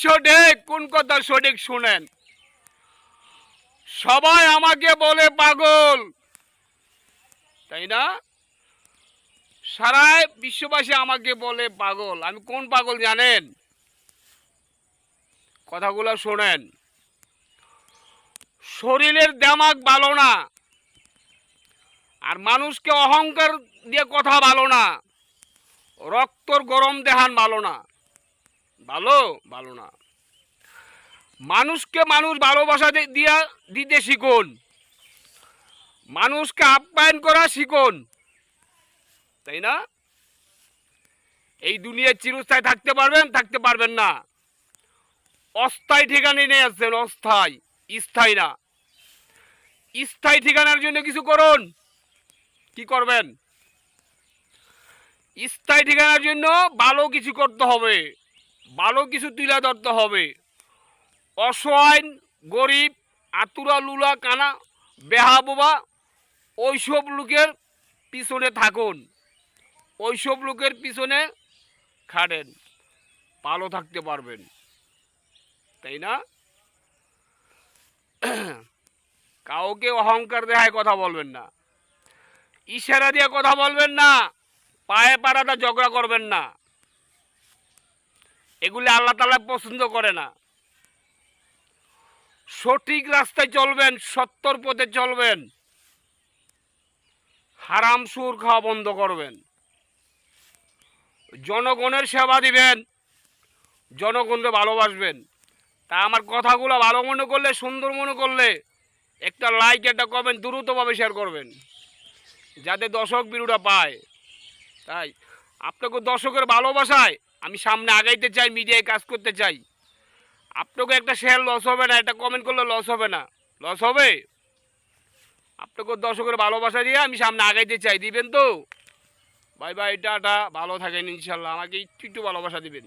সঠিক কোন কথা সঠিক শুনেন। সবাই আমাকে বলে পাগল, তাই না? সারা বিশ্ববাসী আমাকে বলে পাগল। আমি কোন পাগল জানেন? কথাগুলো শোনেন। শরীরের দেমাগ ভালো না, আর মানুষকে অহংকার দিয়ে কথা ভালো না, রক্তর গরম দেহান ভালো না। ভালো ভালো না। মানুষকে মানুষ ভালোবাসা দিয়া দিতে শিখুন, মানুষকে আপ্যায়ন করা শিখুন, তাই না? এই দুনিয়ায় চিরস্থায়ী থাকতে পারবেন, থাকতে পারবেন না। অস্থায়ী ঠিকানা নিয়ে আসছেন, অস্থায়ী, স্থায়ী না। স্থায়ী ঠিকানার জন্য কিছু করুন। কি করবেন? স্থায়ী ঠিকানার জন্য ভালো কিছু করতে হবে, ভালো কিছু তুলে ধরতে হবে। অসহায়, গরিব, আতুরা লুলা কানা, বেহা বোবা, ওইসব লোকের পিছনে থাকুন, ওইসব লোকের পিছনে খাটেন, ভালো থাকতে পারবেন, তাই না? কাউকে অহংকার দেখায় কথা বলবেন না, ইশারা দিয়ে কথা বলবেন না, পায়ে পাড়াটা ঝগড়া করবেন না। এগুলি আল্লাহ তাআলা পছন্দ করে না। সঠিক রাস্তায় চলবেন, সত্যর পথে চলবেন, হারাম সুর খাওয়া বন্ধ করবেন, জনগণের সেবা দিবেন, জনগণকে ভালোবাসবেন। তা আমার কথাগুলো ভালো মনে করলে, সুন্দর মনে করলে একটা লাইক, একটা কমেন্ট দ্রুতভাবে শেয়ার করবেন, যাতে দর্শক বিরুটা পায়। তাই আপনাকে দর্শকের ভালোবাসায় আমি সামনে আগাইতে চাই, মিডিয়ায় কাজ করতে চাই। আপনাকে একটা শেয়ার লস হবে না, একটা কমেন্ট করলে লস হবে না, লস হবে? আপনাকে দর্শকের ভালোবাসা দিয়ে আমি সামনে আগাইতে চাই, দিবেন তো? বাই বাই, টাটা, ভালো থাকেন ইনশাল্লাহ। আমাকে একটু একটু ভালোবাসা দিবেন।